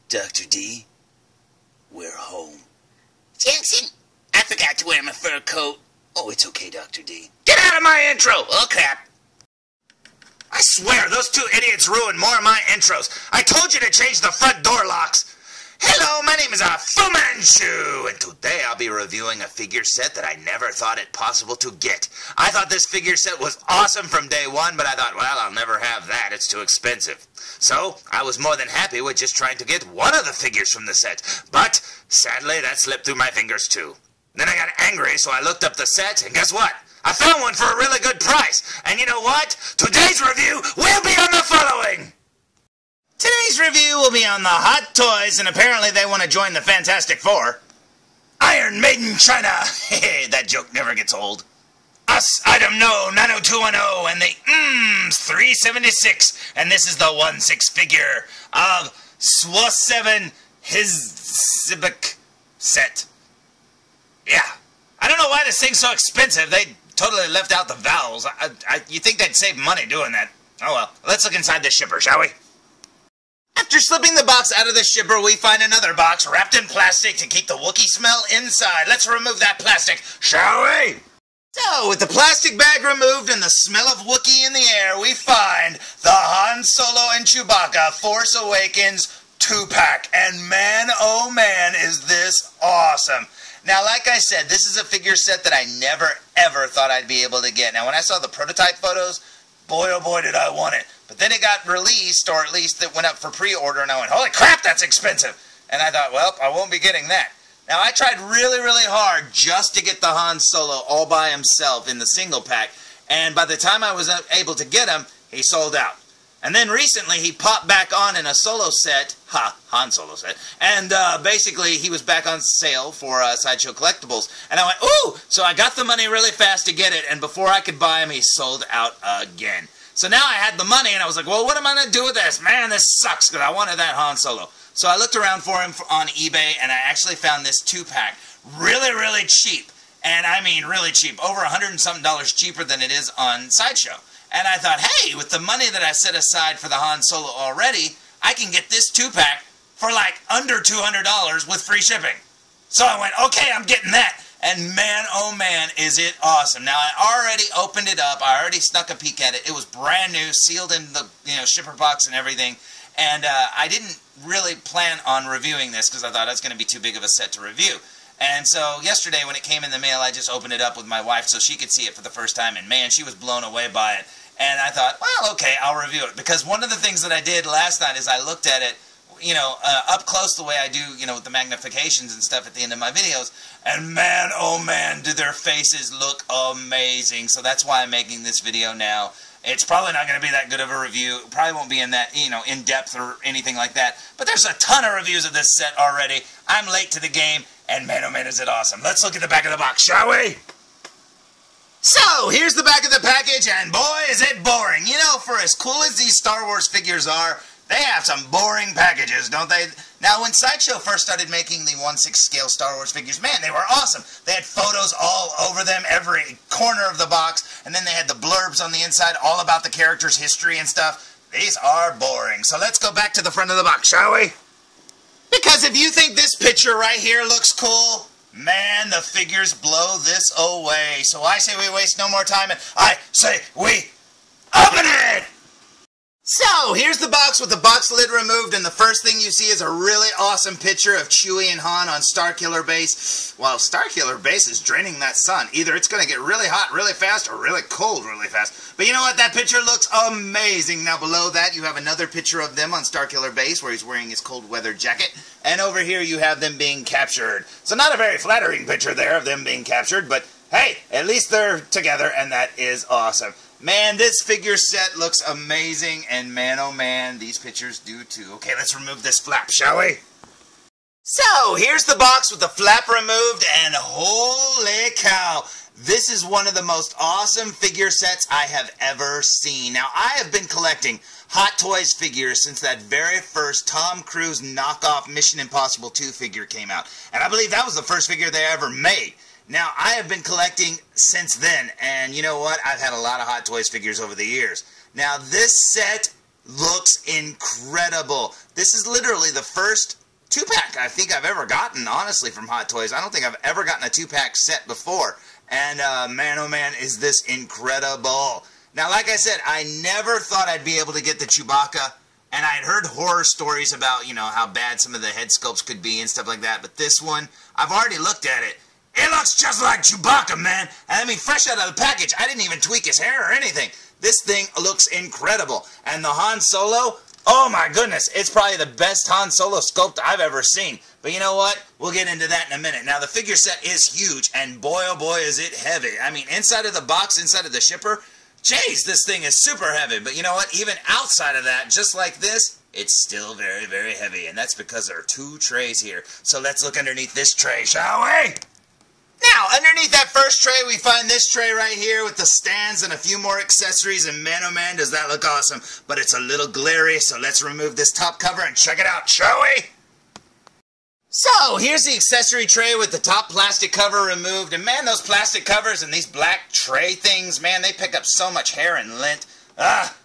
Dr. D, we're home. Jackson, I forgot to wear my fur coat. Oh, it's okay, Dr. D. Get out of my intro! Oh, crap. I swear, those two idiots ruined more of my intros. I told you to change the front door locks. Hello, my name is Fu Manchu, and today I'll be reviewing a figure set that I never thought it possible to get. I thought this figure set was awesome from day one, but I thought, well, I'll never have that. It's too expensive. So, I was more than happy with just trying to get one of the figures from the set. But, sadly, that slipped through my fingers too. Then I got angry, so I looked up the set, and guess what? I found one for a really good price. And you know what? Today's review will be on the following. Today's review will be on the Hot Toys, and apparently they want to join the Fantastic Four. Iron Maiden China. That joke never gets old. Us Item No 90210 and the 376. And this is the 1/6 figure of Swa7 Hizibik set. Yeah. I don't know why this thing's so expensive. They totally left out the vowels. You think they'd save money doing that. Oh well. Let's look inside the shipper, shall we? After slipping the box out of the shipper, we find another box wrapped in plastic to keep the Wookiee smell inside. Let's remove that plastic, shall we? So, with the plastic bag removed and the smell of Wookiee in the air, we find the Han Solo and Chewbacca Force Awakens 2-pack. And man, oh man, is this awesome. Now, like I said, this is a figure set that I never, ever thought I'd be able to get. Now, when I saw the prototype photos, boy, oh boy, did I want it. But then it got released, or at least it went up for pre-order, and I went, holy crap, that's expensive. And I thought, well, I won't be getting that. Now, I tried really, really hard just to get the Han Solo all by himself in the single pack, and by the time I was able to get him, he sold out. And then recently, he popped back on in a solo set, Han Solo set, and basically, he was back on sale for Sideshow Collectibles. And I went, ooh! So I got the money really fast to get it, and before I could buy him, he sold out again. So now I had the money, and I was like, well, what am I going to do with this? Man, this sucks, because I wanted that Han Solo. So I looked around for him on eBay, and I actually found this 2-pack really, really cheap. And I mean really cheap, over $100 and something cheaper than it is on Sideshow. And I thought, hey, with the money that I set aside for the Han Solo already, I can get this 2-pack for like under $200 with free shipping. So I went, okay, I'm getting that. And man, oh man, is it awesome. Now, I already opened it up. I already snuck a peek at it. It was brand new, sealed in the shipper box and everything. And I didn't really plan on reviewing this because I thought it was going to be too big of a set to review. And so yesterday when it came in the mail, I just opened it up with my wife so she could see it for the first time. And man, she was blown away by it. And I thought, well, okay, I'll review it. Because one of the things that I did last night is I looked at it, up close the way I do, with the magnifications and stuff at the end of my videos. And man, oh man, do their faces look amazing. So that's why I'm making this video now. It's probably not going to be that good of a review. It probably won't be in that, in depth or anything like that. But there's a ton of reviews of this set already. I'm late to the game, and man, oh man, is it awesome. Let's look at the back of the box, shall we? So, here's the back of the package, and boy, is it boring. For as cool as these Star Wars figures are, they have some boring packages, don't they? Now, when Sideshow first started making the 1/6 scale Star Wars figures, man, they were awesome. They had photos all over them, every corner of the box, and then they had the blurbs on the inside, all about the character's history and stuff. These are boring. So let's go back to the front of the box, shall we? Because if you think this picture right here looks cool, man, the figures blow this away. So I say we waste no more time, and I say we open it! So, here's the box with the box lid removed, and the first thing you see is a really awesome picture of Chewie and Han on Starkiller Base. Well, Starkiller Base is draining that sun. Either it's going to get really hot really fast or really cold really fast. But you know what? That picture looks amazing. Now, below that, you have another picture of them on Starkiller Base where he's wearing his cold weather jacket. And over here, you have them being captured. So, not a very flattering picture there of them being captured, but hey, at least they're together, and that is awesome. Man, this figure set looks amazing, and man, oh man, these pictures do too. Okay, let's remove this flap, shall we? So, here's the box with the flap removed, and holy cow, this is one of the most awesome figure sets I have ever seen. Now, I have been collecting Hot Toys figures since that very first Tom Cruise knockoff Mission Impossible 2 figure came out, and I believe that was the first figure they ever made. Now, I have been collecting since then, and you know what? I've had a lot of Hot Toys figures over the years. Now, this set looks incredible. This is literally the first 2-pack I think I've ever gotten, honestly, from Hot Toys. I don't think I've ever gotten a 2-pack set before. And man, oh man, is this incredible. Now, like I said, I never thought I'd be able to get the Chewbacca. And I'd heard horror stories about, you know, how bad some of the head sculpts could be and stuff like that. But this one, I've already looked at it. It looks just like Chewbacca, man. And I mean, fresh out of the package, I didn't even tweak his hair or anything. This thing looks incredible. And the Han Solo, oh my goodness, it's probably the best Han Solo sculpt I've ever seen. But you know what? We'll get into that in a minute. Now, the figure set is huge, and boy, oh boy, is it heavy. I mean, inside of the box, inside of the shipper, jeez, this thing is super heavy. But you know what? Even outside of that, just like this, it's still very, very heavy. And that's because there are 2 trays here. So let's look underneath this tray, shall we? Now, underneath that first tray, we find this tray right here with the stands and a few more accessories. And man, oh man, does that look awesome. But it's a little glary, so let's remove this top cover and check it out, shall we? So, here's the accessory tray with the top plastic cover removed. And man, those plastic covers and these black tray things, man, they pick up so much hair and lint.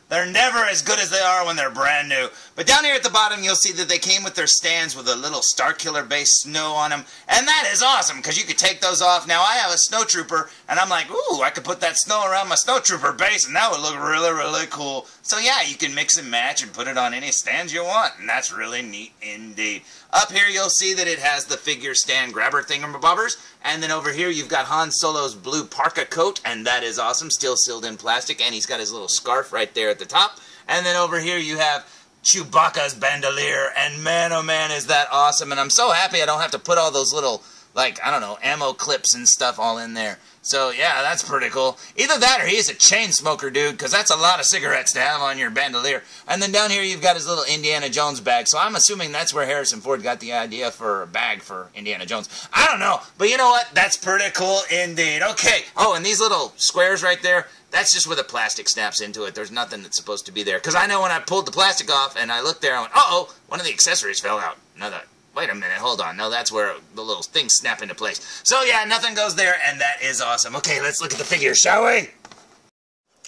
They're never as good as they are when they're brand new. But down here at the bottom, you'll see that they came with their stands with a little Starkiller base snow on them. And that is awesome, because you could take those off. Now, I have a snowtrooper, and I'm like, ooh, I could put that snow around my snowtrooper base, and that would look really, really cool. So yeah, you can mix and match and put it on any stands you want, and that's really neat indeed. Up here, you'll see that it has the figure stand grabber thingamabobbers. And then over here, you've got Han Solo's blue parka coat, and that is awesome, still sealed in plastic, and he's got his little scarf right there at the top. And then over here, you have Chewbacca's bandolier, and man, oh man, is that awesome. And I'm so happy I don't have to put all those little, like, I don't know, ammo clips and stuff all in there. So, yeah, that's pretty cool. Either that or he's a chain smoker, dude, because that's a lot of cigarettes to have on your bandolier. And then down here, you've got his little Indiana Jones bag. So I'm assuming that's where Harrison Ford got the idea for a bag for Indiana Jones. I don't know, but you know what? That's pretty cool indeed. Okay. Oh, and these little squares right there, that's just where the plastic snaps into it. There's nothing that's supposed to be there. Because I know when I pulled the plastic off and I looked there, I went, uh-oh, one of the accessories fell out. Wait a minute, hold on. No, that's where the little things snap into place. So yeah, nothing goes there, and that is awesome. Okay, let's look at the figure, shall we?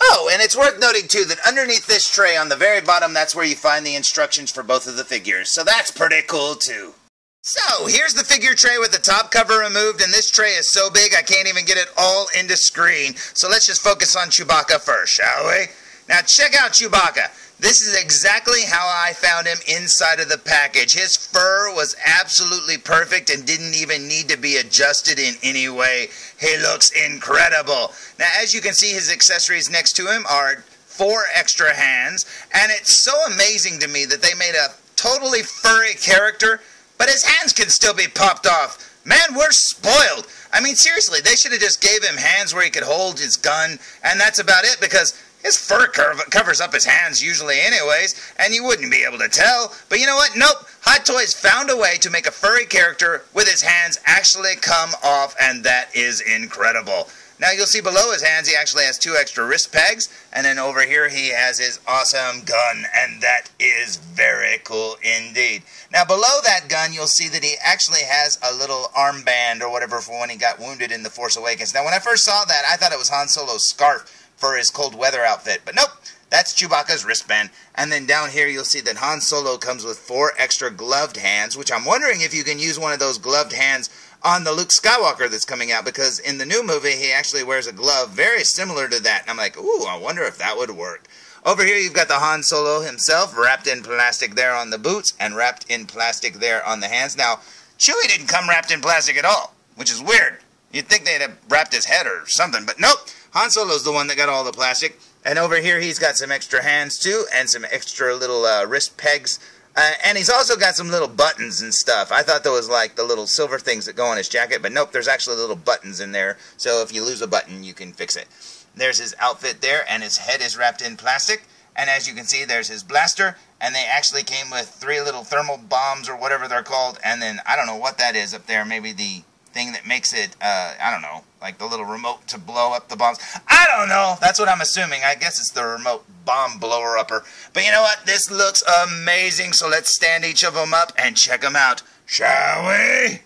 Oh, and it's worth noting, too, that underneath this tray on the very bottom, that's where you find the instructions for both of the figures. So that's pretty cool, too. So, here's the figure tray with the top cover removed, and this tray is so big I can't even get it all into screen. So let's just focus on Chewbacca first, shall we? Now, check out Chewbacca. This is exactly how I found him inside of the package. His fur was absolutely perfect and didn't even need to be adjusted in any way. He looks incredible. Now, as you can see, his accessories next to him are 4 extra hands. And it's so amazing to me that they made a totally furry character, but his hands can still be popped off. Man, we're spoiled. I mean, seriously, they should have just gave him hands where he could hold his gun, and that's about it, because his fur covers up his hands usually anyways, and you wouldn't be able to tell. But you know what? Nope. Hot Toys found a way to make a furry character with his hands actually come off, and that is incredible. Now you'll see below his hands he actually has 2 extra wrist pegs, and then over here he has his awesome gun, and that is very cool indeed. Now below that gun you'll see that he actually has a little armband or whatever for when he got wounded in The Force Awakens. Now when I first saw that, I thought it was Han Solo's scarf for his cold weather outfit, but nope, that's Chewbacca's wristband. And then down here you'll see that Han Solo comes with 4 extra gloved hands, which I'm wondering if you can use one of those gloved hands on the Luke Skywalker that's coming out, because in the new movie he actually wears a glove very similar to that, and I'm like, ooh, I wonder if that would work. Over here you've got the Han Solo himself wrapped in plastic there on the boots and wrapped in plastic there on the hands. Now, Chewie didn't come wrapped in plastic at all, which is weird. You'd think they'd have wrapped his head or something, but nope. Han Solo's the one that got all the plastic. And over here he's got some extra hands too, and some extra little wrist pegs. And he's also got some little buttons and stuff. I thought that was like the little silver things that go on his jacket, but nope, there's actually little buttons in there. So if you lose a button, you can fix it. There's his outfit there, and his head is wrapped in plastic. And as you can see, there's his blaster. And they actually came with 3 little thermal bombs or whatever they're called. And then, I don't know what that is up there. Maybe the thing that makes it, I don't know, like the little remote to blow up the bombs. I don't know. That's what I'm assuming. I guess it's the remote bomb blower-upper. But you know what? This looks amazing. So let's stand each of them up and check them out, shall we?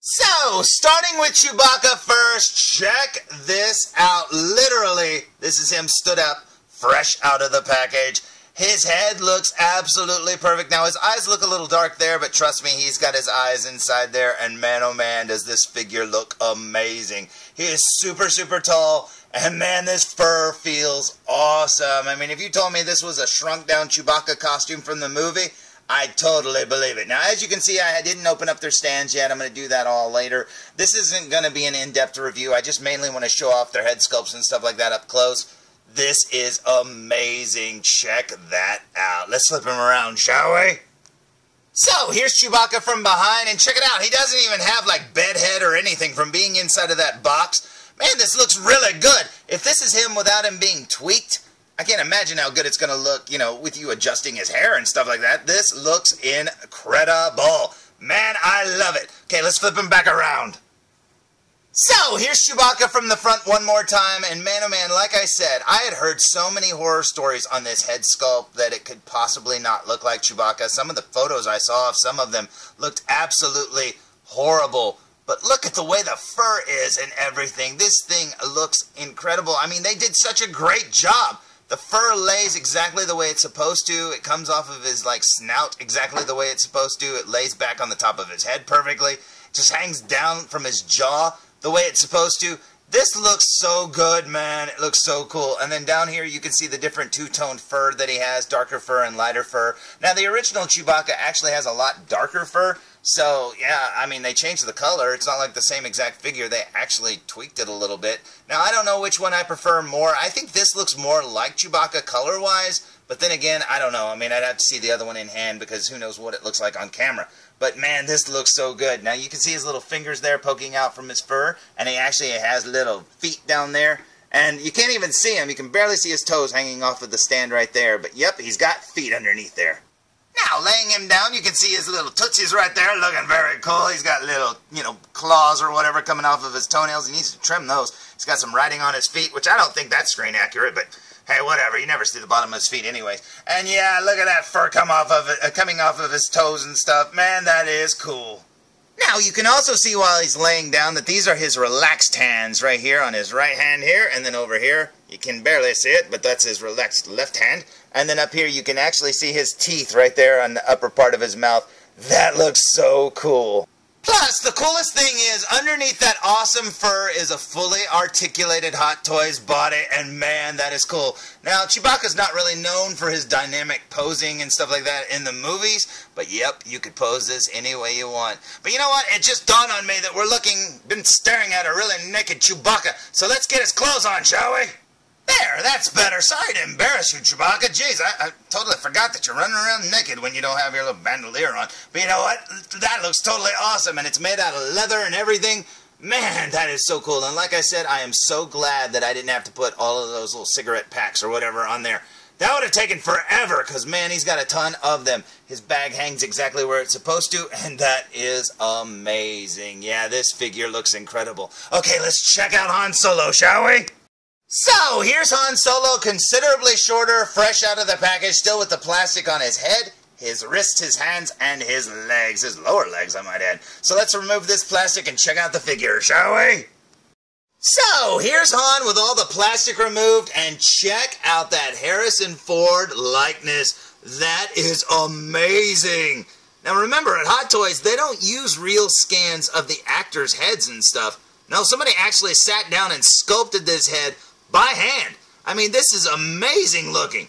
So, starting with Chewbacca first, check this out. Literally, this is him stood up, fresh out of the package. His head looks absolutely perfect. Now, his eyes look a little dark there, but trust me, he's got his eyes inside there, and man, oh man, does this figure look amazing. He is super, super tall, and man, this fur feels awesome. I mean, if you told me this was a shrunk-down Chewbacca costume from the movie, I'd totally believe it. Now, as you can see, I didn't open up their stands yet. I'm going to do that all later. This isn't going to be an in-depth review. I just mainly want to show off their head sculpts and stuff like that up close. This is amazing. Check that out. Let's flip him around, shall we? So, here's Chewbacca from behind, and check it out. He doesn't even have, like, bedhead or anything from being inside of that box. Man, this looks really good. If this is him without him being tweaked, I can't imagine how good it's going to look, you know, with you adjusting his hair and stuff like that. This looks incredible. Man, I love it. Okay, let's flip him back around. So, here's Chewbacca from the front one more time, and man, oh man, like I said, I had heard so many horror stories on this head sculpt that it could possibly not look like Chewbacca. Some of the photos I saw of some of them looked absolutely horrible. But look at the way the fur is and everything. This thing looks incredible. I mean, they did such a great job. The fur lays exactly the way it's supposed to. It comes off of his, like, snout exactly the way it's supposed to. It lays back on the top of his head perfectly. It just hangs down from his jaw the way it's supposed to. This looks so good, man. It looks so cool. And then down here you can see the different two-toned fur that he has, darker fur and lighter fur. Now, the original Chewbacca actually has a lot darker fur. So, yeah, I mean, they changed the color. It's not like the same exact figure. They actually tweaked it a little bit. Now, I don't know which one I prefer more. I think this looks more like Chewbacca color-wise. But then again, I don't know. I mean, I'd have to see the other one in hand because who knows what it looks like on camera. But, man, this looks so good. Now, you can see his little fingers there poking out from his fur. And he actually has little feet down there. And you can't even see him. You can barely see his toes hanging off of the stand right there. But, yep, he's got feet underneath there. Now, laying him down, you can see his little tootsies right there, looking very cool. He's got little, you know, claws or whatever coming off of his toenails. He needs to trim those. He's got some writing on his feet, which I don't think that's screen accurate, but hey, whatever. You never see the bottom of his feet anyways. And yeah, look at that fur coming off of his toes and stuff. Man, that is cool. Now, you can also see while he's laying down that these are his relaxed hands right here on his right hand here, and then over here, you can barely see it, but that's his relaxed left hand. And then up here, you can actually see his teeth right there on the upper part of his mouth. That looks so cool. Plus, the coolest thing is, underneath that awesome fur is a fully articulated Hot Toys body, and man, that is cool. Now, Chewbacca's not really known for his dynamic posing and stuff like that in the movies, but yep, you could pose this any way you want. But you know what? It just dawned on me that been staring at a really naked Chewbacca, so let's get his clothes on, shall we? There, that's better. Sorry to embarrass you, Chewbacca. Jeez, I totally forgot that you're running around naked when you don't have your little bandolier on. But you know what? That looks totally awesome, and it's made out of leather and everything. Man, that is so cool. And like I said, I am so glad that I didn't have to put all of those little cigarette packs or whatever on there. That would have taken forever, because, man, he's got a ton of them. His bag hangs exactly where it's supposed to, and that is amazing. Yeah, this figure looks incredible. Okay, let's check out Han Solo, shall we? So, here's Han Solo, considerably shorter, fresh out of the package, still with the plastic on his head, his wrists, his hands, and his legs. His lower legs, I might add. So let's remove this plastic and check out the figure, shall we? So, here's Han with all the plastic removed, and check out that Harrison Ford likeness. That is amazing. Now remember, at Hot Toys, they don't use real scans of the actors' heads and stuff. No, somebody actually sat down and sculpted this head by hand. I mean, this is amazing looking.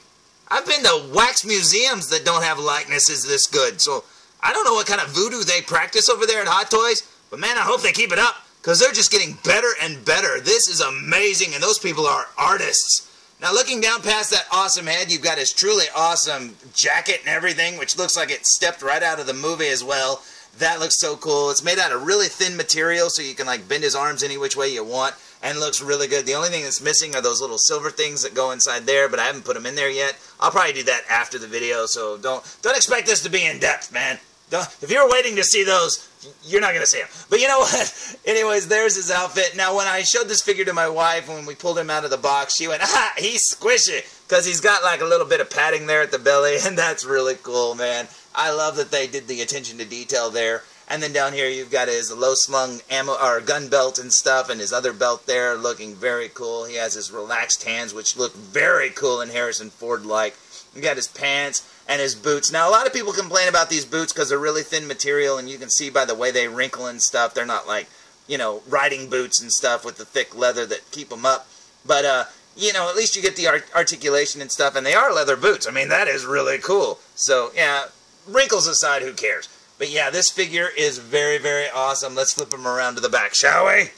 I've been to wax museums that don't have likenesses this good, so I don't know what kind of voodoo they practice over there at Hot Toys, but man, I hope they keep it up, because they're just getting better and better. This is amazing, and those people are artists. Now, looking down past that awesome head, you've got his truly awesome jacket and everything, which looks like it stepped right out of the movie as well. That looks so cool. It's made out of really thin material, so you can like bend his arms any which way you want, and looks really good. The only thing that's missing are those little silver things that go inside there, but I haven't put them in there yet. I'll probably do that after the video, so don't expect this to be in depth, man. If you're waiting to see those, you're not going to see them. But you know what? Anyways, there's his outfit. Now, when I showed this figure to my wife, when we pulled him out of the box, she went, "Ah, he's squishy," because he's got like a little bit of padding there at the belly, and that's really cool, man. I love that they did the attention to detail there. And then down here you've got his low-slung ammo or gun belt and stuff, and his other belt there looking very cool. He has his relaxed hands, which look very cool and Harrison Ford-like. You got his pants and his boots. Now, a lot of people complain about these boots because they're really thin material, and you can see by the way they wrinkle and stuff, they're not like, you know, riding boots and stuff with the thick leather that keep them up. But, you know, at least you get the articulation and stuff, and they are leather boots. I mean, that is really cool. So, yeah, wrinkles aside, who cares? But, yeah, this figure is very, very awesome. Let's flip him around to the back, shall we?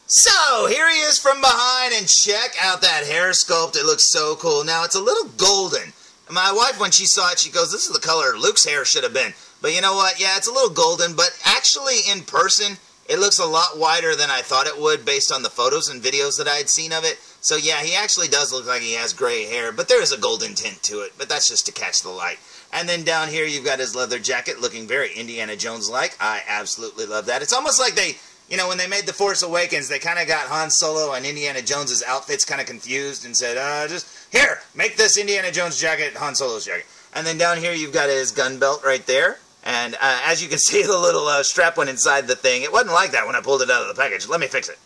So, here he is from behind, and check out that hair sculpt. It looks so cool. Now, it's a little golden. My wife, when she saw it, she goes, this is the color Luke's hair should have been. But you know what? Yeah, it's a little golden, but actually in person, it looks a lot whiter than I thought it would based on the photos and videos that I had seen of it. So yeah, he actually does look like he has gray hair, but there is a golden tint to it, but that's just to catch the light. And then down here, you've got his leather jacket looking very Indiana Jones-like. I absolutely love that. It's almost like they, you know, when they made The Force Awakens, they kind of got Han Solo and Indiana Jones's outfits kind of confused and said, just, here, make this Indiana Jones jacket Han Solo's jacket. And then down here, you've got his gun belt right there. And as you can see, the little strap went inside the thing. It wasn't like that when I pulled it out of the package. Let me fix it.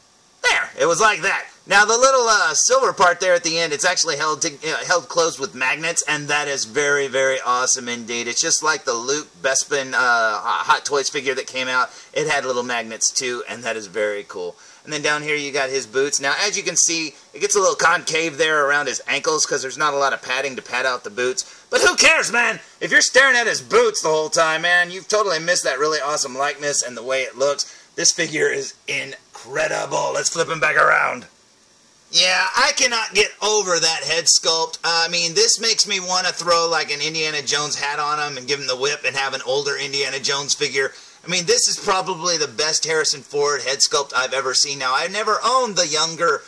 There, it was like that. Now, the little silver part there at the end, it's actually held closed with magnets, and that is very, very awesome indeed. It's just like the Luke Bespin Hot Toys figure that came out. It had little magnets too, and that is very cool. And then down here you got his boots. Now, as you can see, it gets a little concave there around his ankles because there's not a lot of padding to pad out the boots. But who cares, man? If you're staring at his boots the whole time, man, you've totally missed that really awesome likeness and the way it looks. This figure is incredible. Let's flip him back around. Yeah, I cannot get over that head sculpt. I mean, this makes me want to throw like an Indiana Jones hat on him and give him the whip and have an older Indiana Jones figure. I mean, this is probably the best Harrison Ford head sculpt I've ever seen. Now, I never owned the younger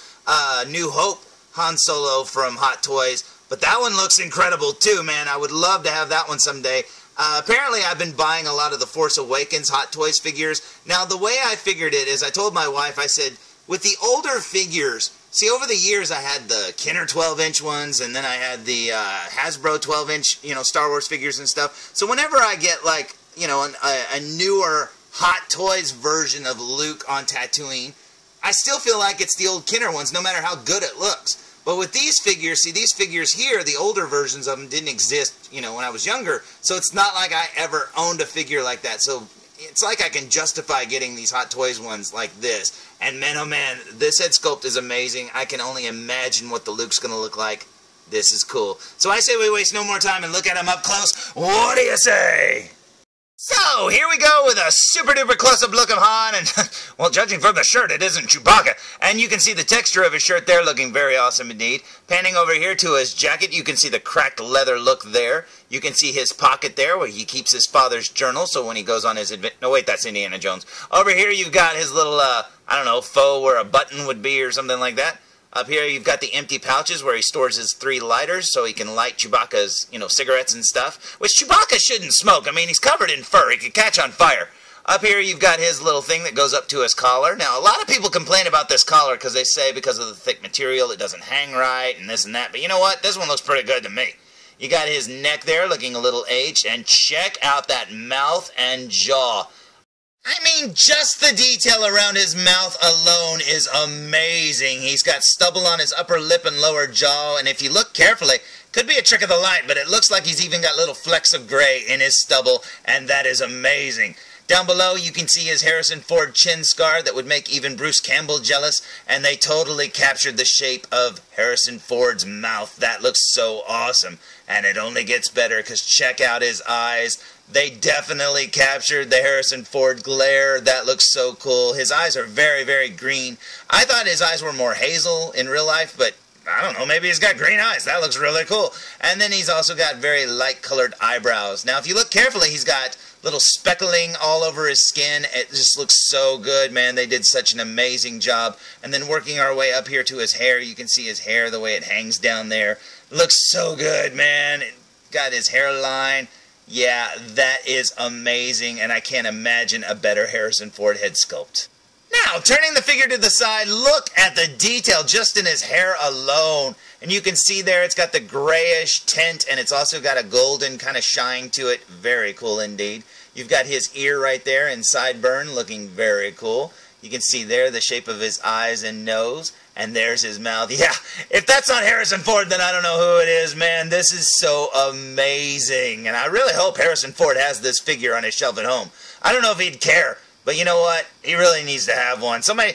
New Hope Han Solo from Hot Toys, but that one looks incredible too, man. I would love to have that one someday. Apparently, I've been buying a lot of the Force Awakens Hot Toys figures. Now, the way I figured it is I told my wife, I said, with the older figures, see, over the years, I had the Kenner 12-inch ones, and then I had the Hasbro 12-inch, you know, Star Wars figures and stuff. So whenever I get, like, you know, a newer Hot Toys version of Luke on Tatooine, I still feel like it's the old Kenner ones, no matter how good it looks. But with these figures, see, these figures here, the older versions of them didn't exist, you know, when I was younger. So it's not like I ever owned a figure like that. So it's like I can justify getting these Hot Toys ones like this. And man, oh man, this head sculpt is amazing. I can only imagine what the Luke's going to look like. This is cool. So I say we waste no more time and look at him up close. What do you say? So, here we go with a super duper close-up look of Han, and, well, judging from the shirt, it isn't Chewbacca. And you can see the texture of his shirt there looking very awesome indeed. Panning over here to his jacket, you can see the cracked leather look there. You can see his pocket there where he keeps his father's journal, so when he goes on his no, wait, that's Indiana Jones. Over here, you've got his little, I don't know, faux where a button would be or something like that. Up here, you've got the empty pouches where he stores his 3 lighters so he can light Chewbacca's, you know, cigarettes and stuff. Which Chewbacca shouldn't smoke. I mean, he's covered in fur. He could catch on fire. Up here, you've got his little thing that goes up to his collar. Now, a lot of people complain about this collar because they say because of the thick material, it doesn't hang right and this and that. But you know what? This one looks pretty good to me. You got his neck there looking a little aged. And check out that mouth and jaw. I mean, just the detail around his mouth alone is amazing. He's got stubble on his upper lip and lower jaw, and if you look carefully, could be a trick of the light, but it looks like he's even got little flecks of gray in his stubble, and that is amazing. Down below, you can see his Harrison Ford chin scar that would make even Bruce Campbell jealous, and they totally captured the shape of Harrison Ford's mouth. That looks so awesome, and it only gets better because check out his eyes. They definitely captured the Harrison Ford glare. That looks so cool. His eyes are very, very green. I thought his eyes were more hazel in real life, but I don't know, maybe he's got green eyes. That looks really cool. And then he's also got very light-colored eyebrows. Now, if you look carefully, he's got little speckling all over his skin. It just looks so good, man. They did such an amazing job. And then working our way up here to his hair, you can see his hair, the way it hangs down there. Looks so good, man. Got his hairline. Yeah, that is amazing, and I can't imagine a better Harrison Ford head sculpt. Now, turning the figure to the side, look at the detail just in his hair alone. And you can see there it's got the grayish tint, and it's also got a golden kind of shine to it. Very cool indeed. You've got his ear right there and sideburn looking very cool. You can see there the shape of his eyes and nose. And there's his mouth. Yeah, if that's not Harrison Ford, then I don't know who it is, man. This is so amazing. And I really hope Harrison Ford has this figure on his shelf at home. I don't know if he'd care, but you know what? He really needs to have one. Somebody,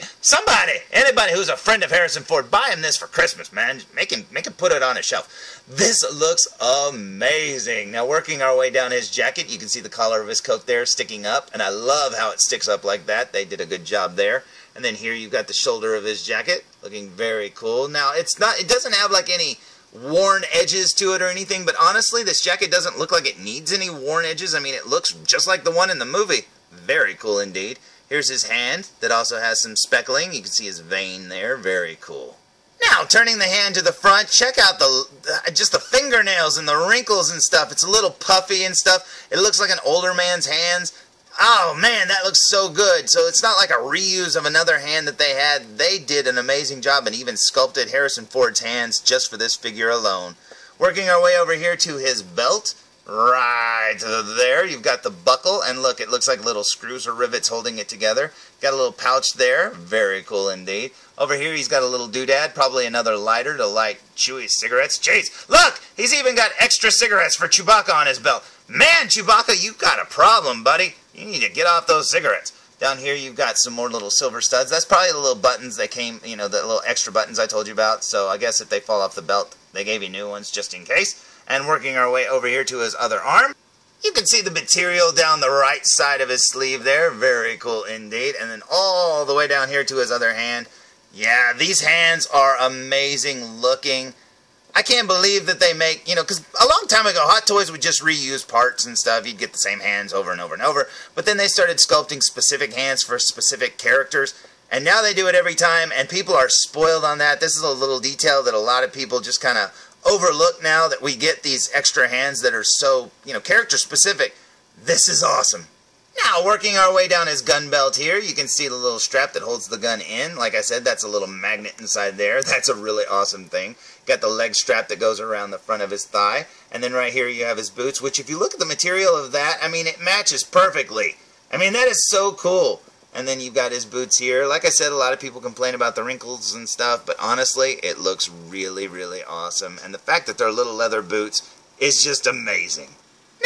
anybody who's a friend of Harrison Ford, buy him this for Christmas, man. Make him put it on his shelf. This looks amazing. Now, working our way down his jacket, you can see the collar of his coat there sticking up, and I love how it sticks up like that. They did a good job there. And then here you've got the shoulder of his jacket, looking very cool. Now, it doesn't have like any worn edges to it or anything, but honestly, this jacket doesn't look like it needs any worn edges. I mean, it looks just like the one in the movie. Very cool indeed. Here's his hand that also has some speckling. You can see his vein there. Very cool. Now, turning the hand to the front, check out just the fingernails and the wrinkles and stuff. It's a little puffy and stuff. It looks like an older man's hands. Oh, man, that looks so good. So it's not like a reuse of another hand that they had. They did an amazing job and even sculpted Harrison Ford's hands just for this figure alone. Working our way over here to his belt. Right there, you've got the buckle, and look, it looks like little screws or rivets holding it together. Got a little pouch there. Very cool indeed. Over here, he's got a little doodad, probably another lighter to light Chewie cigarettes. Jeez, look, he's even got extra cigarettes for Chewbacca on his belt. Man, Chewbacca, you've got a problem, buddy. You need to get off those cigarettes. Down here, you've got some more little silver studs. That's probably the little buttons that came, you know, the little extra buttons I told you about. So I guess if they fall off the belt, they gave you new ones just in case. And working our way over here to his other arm, you can see the material down the right side of his sleeve there. Very cool indeed. And then all the way down here to his other hand. Yeah, these hands are amazing looking. I can't believe that they make, you know, because a long time ago, Hot Toys would just reuse parts and stuff. You'd get the same hands over and over and over. But then they started sculpting specific hands for specific characters. And now they do it every time, and people are spoiled on that. This is a little detail that a lot of people just kind of overlook now, that we get these extra hands that are so, you know, character specific. This is awesome. Now, working our way down his gun belt here, you can see the little strap that holds the gun in. Like I said, that's a little magnet inside there. That's a really awesome thing. Got the leg strap that goes around the front of his thigh. And then right here you have his boots, which if you look at the material of that, I mean, it matches perfectly. I mean, that is so cool. And then you've got his boots here. Like I said, a lot of people complain about the wrinkles and stuff, but honestly, it looks really, really awesome. And the fact that they're little leather boots is just amazing.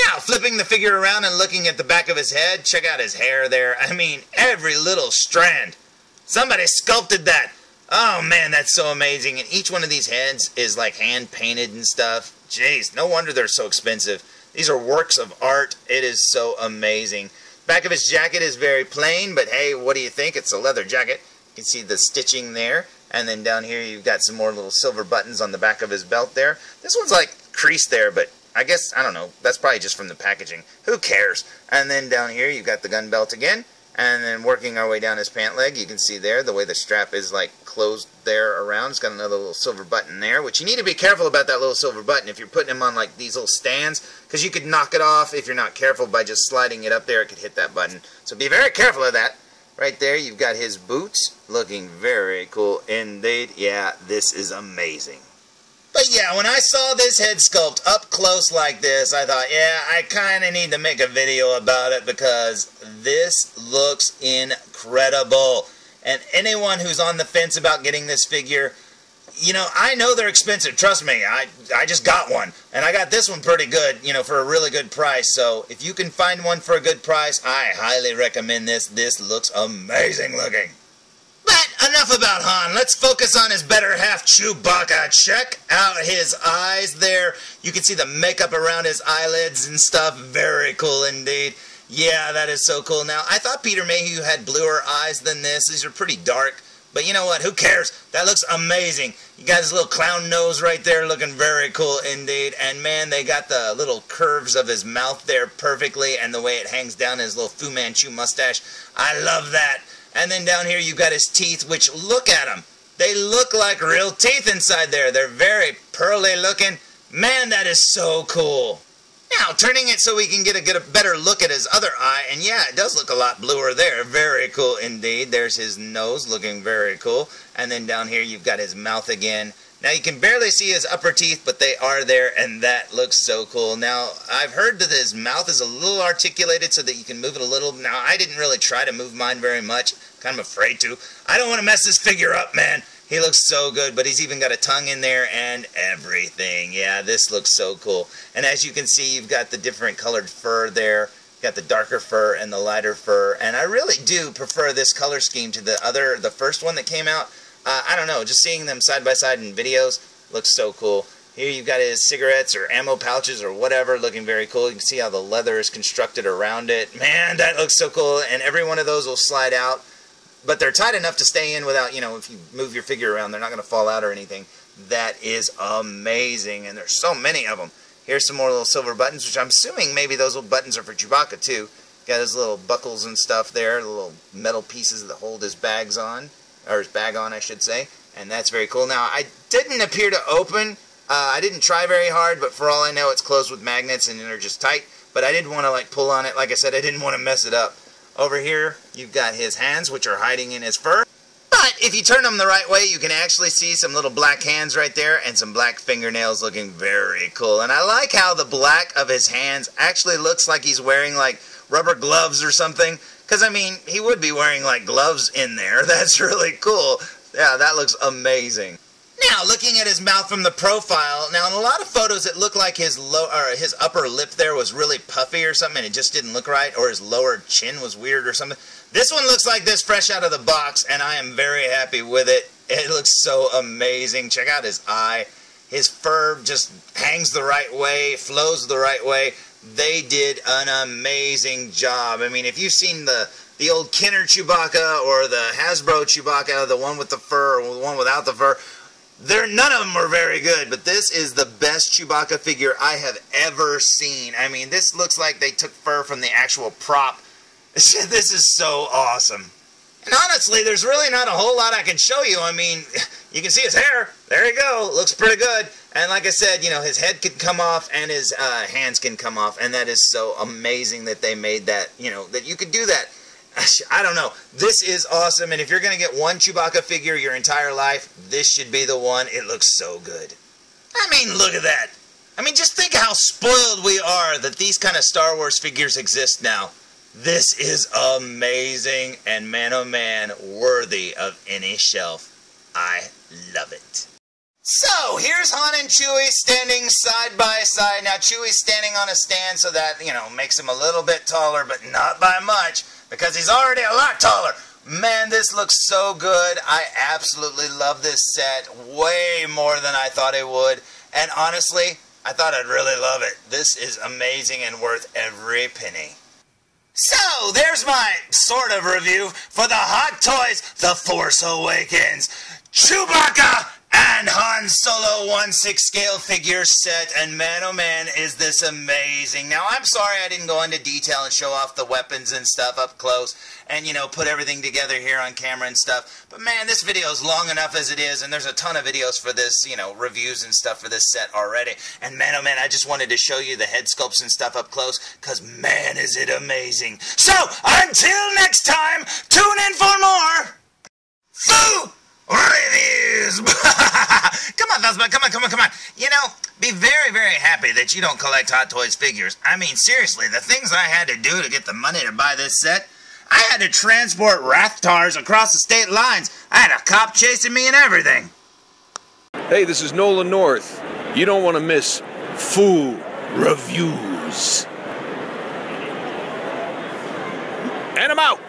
Now, flipping the figure around and looking at the back of his head, check out his hair there. I mean, every little strand. Somebody sculpted that. Oh, man, that's so amazing. And each one of these heads is like hand-painted and stuff. Jeez, no wonder they're so expensive. These are works of art. It is so amazing. Back of his jacket is very plain, but hey, what do you think? It's a leather jacket. You can see the stitching there. And then down here you've got some more little silver buttons on the back of his belt there. This one's like creased there, but I guess, I don't know, that's probably just from the packaging. Who cares? And then down here you've got the gun belt again. And then working our way down his pant leg, you can see there the way the strap is like closed there around. It's got another little silver button there, which you need to be careful about that little silver button if you're putting him on like these little stands, because you could knock it off if you're not careful by just sliding it up there. It could hit that button. So be very careful of that. Right there you've got his boots, looking very cool indeed. Yeah, this is amazing. But yeah, when I saw this head sculpt up close like this, I thought, yeah, I kind of need to make a video about it because this looks incredible. And anyone who's on the fence about getting this figure, you know, I know they're expensive. Trust me, I just got one. And I got this one pretty good, you know, for a really good price. So if you can find one for a good price, I highly recommend this. This looks amazing looking. But enough about Han. Let's focus on his better half, Chewbacca. Check out his eyes there. You can see the makeup around his eyelids and stuff. Very cool indeed. Yeah, that is so cool. Now, I thought Peter Mayhew had bluer eyes than this. These are pretty dark. But you know what? Who cares? That looks amazing. You got his little clown nose right there looking very cool indeed. And man, they got the little curves of his mouth there perfectly. And the way it hangs down his little Fu Manchu mustache. I love that. And then down here you've got his teeth, which, look at them. They look like real teeth inside there. They're very pearly looking. Man, that is so cool. Now, turning it so we can get a better look at his other eye. And yeah, it does look a lot bluer there. Very cool indeed. There's his nose looking very cool. And then down here you've got his mouth again. Now, you can barely see his upper teeth, but they are there, and that looks so cool. Now, I've heard that his mouth is a little articulated so that you can move it a little. Now, I didn't really try to move mine very much. Kind of afraid to. I don't want to mess this figure up, man. He looks so good, but he's even got a tongue in there and everything. Yeah, this looks so cool. And as you can see, you've got the different colored fur there. You've got the darker fur and the lighter fur. And I really do prefer this color scheme to the first one that came out. I don't know, just seeing them side by side in videos looks so cool. Here you've got his cigarettes or ammo pouches or whatever, looking very cool. You can see how the leather is constructed around it. Man, that looks so cool. And every one of those will slide out. But they're tight enough to stay in without, you know, if you move your figure around, they're not going to fall out or anything. That is amazing, and there's so many of them. Here's some more little silver buttons, which I'm assuming maybe those little buttons are for Chewbacca, too. Got his little buckles and stuff there, the little metal pieces that hold his bags on, or his bag on, I should say, and that's very cool. Now, I didn't appear to open. I didn't try very hard, but for all I know, it's closed with magnets, and they're just tight. But I didn't want to, like, pull on it. Like I said, I didn't want to mess it up. Over here, you've got his hands, which are hiding in his fur. But if you turn them the right way, you can actually see some little black hands right there and some black fingernails looking very cool. And I like how the black of his hands actually looks like he's wearing, like, rubber gloves or something. Because, I mean, he would be wearing, like, gloves in there. That's really cool. Yeah, that looks amazing. Now, looking at his mouth from the profile, now in a lot of photos it looked like his upper lip there was really puffy or something and it just didn't look right, or his lower chin was weird or something. This one looks like this fresh out of the box, and I am very happy with it. It looks so amazing. Check out his eye. His fur just hangs the right way, flows the right way. They did an amazing job. I mean, if you've seen the old Kenner Chewbacca or the Hasbro Chewbacca, the one with the fur or the one without the fur, none of them were very good, but this is the best Chewbacca figure I have ever seen. I mean, this looks like they took fur from the actual prop. This is so awesome. And honestly, there's really not a whole lot I can show you. I mean, you can see his hair. There you go. Looks pretty good. And like I said, you know, his head can come off and his hands can come off. And that is so amazing that they made that, you know, that you could do that. I don't know. This is awesome, and if you're going to get one Chewbacca figure your entire life, this should be the one. It looks so good. I mean, look at that. I mean, just think how spoiled we are that these kind of Star Wars figures exist now. This is amazing, and man, oh man, worthy of any shelf. I love it. So, here's Han and Chewie standing side by side. Now, Chewie's standing on a stand so that, you know, makes him a little bit taller, but not by much, because he's already a lot taller. Man, this looks so good. I absolutely love this set way more than I thought it would. And honestly, I thought I'd really love it. This is amazing and worth every penny. So, there's my sort of review for the Hot Toys The Force Awakens Chewbacca and Han Solo 1/6 scale figure set, and man oh man is this amazing. Now I'm sorry I didn't go into detail and show off the weapons and stuff up close and, you know, put everything together here on camera and stuff, but man, this video is long enough as it is, and there's a ton of videos for this, you know, reviews and stuff for this set already, and man oh man, I just wanted to show you the head sculpts and stuff up close, because man is it amazing. So until next time, tune in for more Foo Reviews! Come on, felzbug, come on. You know, be very, very happy that you don't collect Hot Toys figures. I mean, seriously, the things I had to do to get the money to buy this set, I had to transport Rathtars across the state lines. I had a cop chasing me and everything. Hey, this is Nolan North. You don't want to miss Foo Reviews. And I'm out.